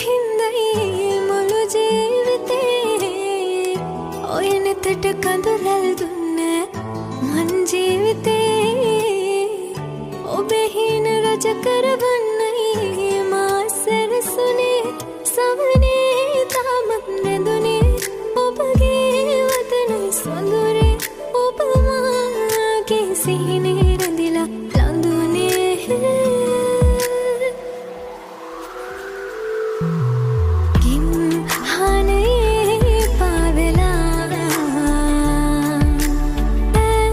හින්දයි මුළු ජීවිතේ ඔය නෙතට කඳුලල් දුන්න මන් ජීවිතේ ඔබේ හින රජ කරවන්නයි මා සැරසුනේ සවනේ තාමත් නැදුනේ ඔබගේ වදන සොඳුරේ ඔබ මාගේ සිහින